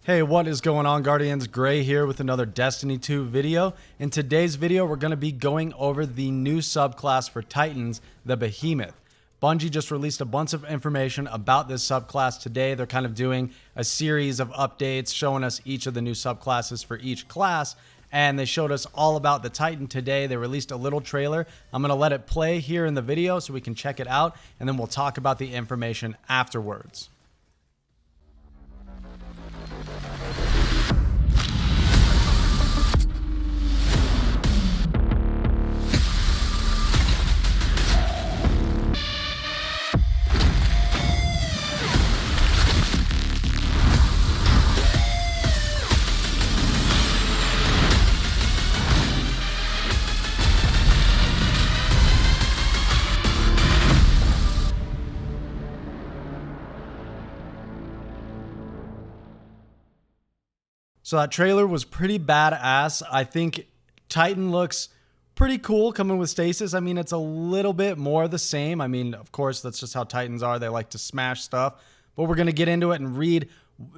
Hey, what is going on, Guardians? Gray here with another Destiny 2 video. In today's video, we're going to be going over the new subclass for Titans, the Behemoth. Bungie just released a bunch of information about this subclass today. They're kind of doing a series of updates showing us each of the new subclasses for each class, and they showed us all about the Titan today. They released a little trailer. I'm going to let it play here in the video so we can check it out, and then we'll talk about the information afterwards. So that trailer was pretty badass. I think Titan looks pretty cool coming with stasis. I mean, it's a little bit more the same. I mean, of course, that's just how Titans are. They like to smash stuff. But we're going to get into it and read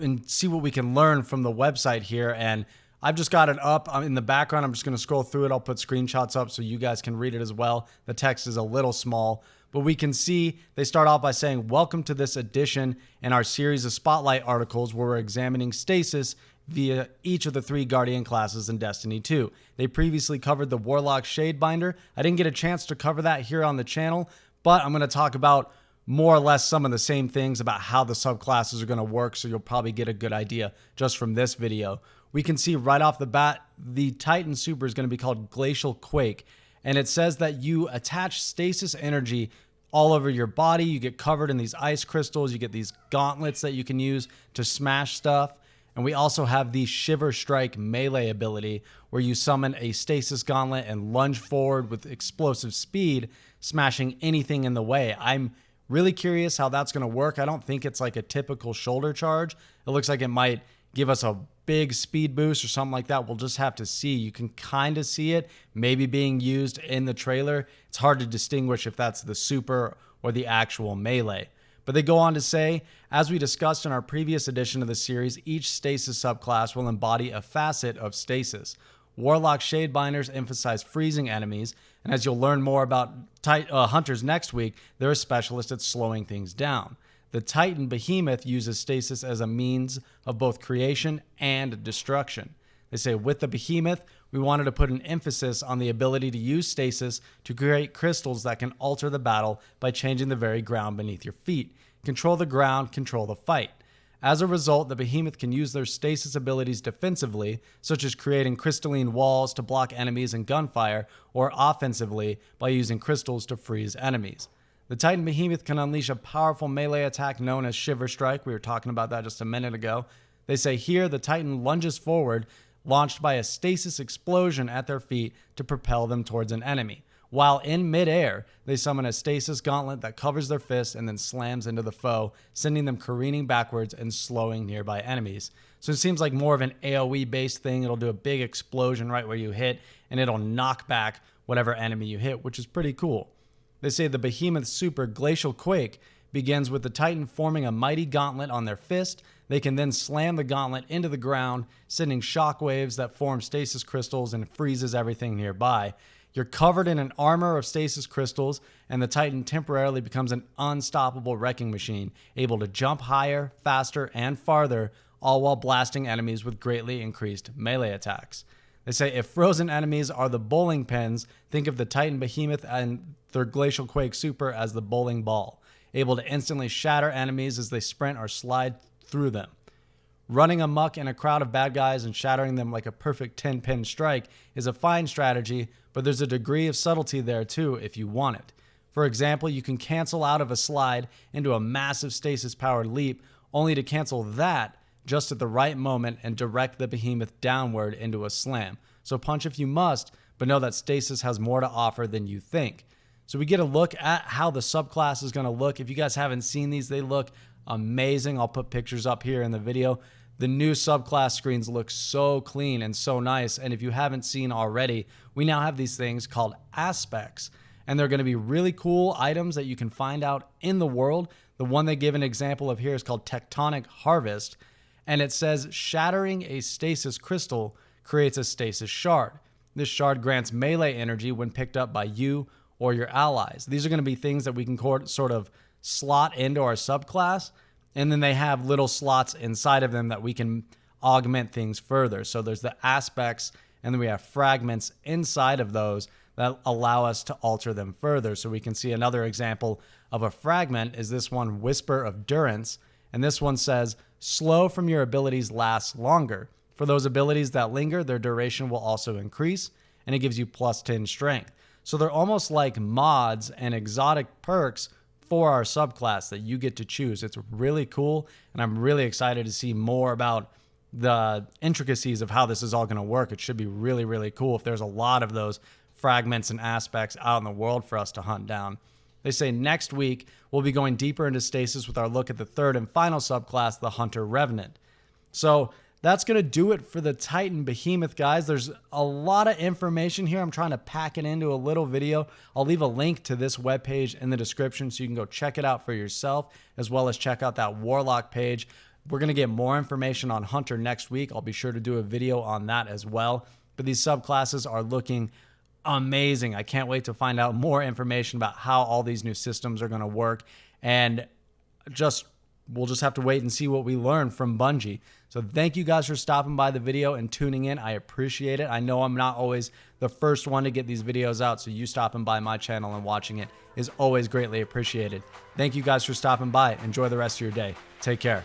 and see what we can learn from the website here. And I've just got it up in the background. I'm just going to scroll through it. I'll put screenshots up so you guys can read it as well. The text is a little small, but we can see they start off by saying, "Welcome to this edition in our series of spotlight articles where we're examining stasis via each of the 3 Guardian classes in Destiny 2. They previously covered the Warlock Shadebinder. I didn't get a chance to cover that here on the channel, but I'm going to talk about more or less some of the same things about how the subclasses are going to work, so you'll probably get a good idea just from this video. We can see right off the bat, the Titan Super is going to be called Glacial Quake, and it says that you attach stasis energy all over your body. You get covered in these ice crystals. You get these gauntlets that you can use to smash stuff. And we also have the Shiver Strike melee ability where you summon a stasis gauntlet and lunge forward with explosive speed, smashing anything in the way. I'm really curious how that's going to work. I don't think it's like a typical shoulder charge. It looks like it might give us a big speed boost or something like that. We'll just have to see. You can kind of see it maybe being used in the trailer. It's hard to distinguish if that's the super or the actual melee. But they go on to say, as we discussed in our previous edition of the series, each stasis subclass will embody a facet of stasis. Warlock Shadebinders emphasize freezing enemies, and as you'll learn more about Hunters next week, they're a specialist at slowing things down. The Titan Behemoth uses stasis as a means of both creation and destruction. They say, with the Behemoth, we wanted to put an emphasis on the ability to use stasis to create crystals that can alter the battle by changing the very ground beneath your feet. Control the ground, control the fight. As a result, the Behemoth can use their stasis abilities defensively, such as creating crystalline walls to block enemies and gunfire, or offensively by using crystals to freeze enemies. The Titan Behemoth can unleash a powerful melee attack known as Shiver Strike. We were talking about that just a minute ago. They say here the Titan lunges forward, launched by a stasis explosion at their feet to propel them towards an enemy. While in midair, they summon a stasis gauntlet that covers their fists and then slams into the foe, sending them careening backwards and slowing nearby enemies. So it seems like more of an AoE-based thing. It'll do a big explosion right where you hit, and it'll knock back whatever enemy you hit, which is pretty cool. They say the Behemoth Super Glacial Quake begins with the Titan forming a mighty gauntlet on their fist. They can then slam the gauntlet into the ground, sending shockwaves that form stasis crystals and freezes everything nearby. You're covered in an armor of stasis crystals, and the Titan temporarily becomes an unstoppable wrecking machine, able to jump higher, faster, and farther, all while blasting enemies with greatly increased melee attacks. They say if frozen enemies are the bowling pins, think of the Titan Behemoth and their Glacial Quake Super as the bowling ball, able to instantly shatter enemies as they sprint or slide through them. Running amok in a crowd of bad guys and shattering them like a perfect 10-pin strike is a fine strategy, but there's a degree of subtlety there too if you want it. For example, you can cancel out of a slide into a massive stasis-powered leap, only to cancel that just at the right moment and direct the Behemoth downward into a slam. So punch if you must, but know that stasis has more to offer than you think. So we get a look at how the subclass is going to look. If you guys haven't seen these, they look amazing. I'll put pictures up here in the video. The new subclass screens look so clean and so nice. And if you haven't seen already, we now have these things called aspects. And they're going to be really cool items that you can find out in the world. The one they give an example of here is called Tectonic Harvest. And it says shattering a stasis crystal creates a stasis shard. This shard grants melee energy when picked up by you or your allies. These are going to be things that we can sort of slot into our subclass, and then they have little slots inside of them that we can augment things further. So there's the aspects, and then we have fragments inside of those that allow us to alter them further. So we can see another example of a fragment is this one, Whisper of Durance, and this one says, slow from your abilities lasts longer. For those abilities that linger, their duration will also increase, and it gives you plus 10 strength. So they're almost like mods and exotic perks for our subclass that you get to choose. It's really cool, and I'm really excited to see more about the intricacies of how this is all going to work. It should be really, really cool if there's a lot of those fragments and aspects out in the world for us to hunt down. They say next week we'll be going deeper into stasis with our look at the third and final subclass, the Hunter Revenant. So that's going to do it for the Titan Behemoth, guys. There's a lot of information here. I'm trying to pack it into a little video. I'll leave a link to this webpage in the description so you can go check it out for yourself, as well as check out that Warlock page. We're going to get more information on Hunter next week. I'll be sure to do a video on that as well. But these subclasses are looking amazing. I can't wait to find out more information about how all these new systems are going to work. And we'll just have to wait and see what we learn from Bungie. So thank you guys for stopping by the video and tuning in. I appreciate it. I know I'm not always the first one to get these videos out, so you stopping by my channel and watching it is always greatly appreciated. Thank you guys for stopping by. Enjoy the rest of your day. Take care.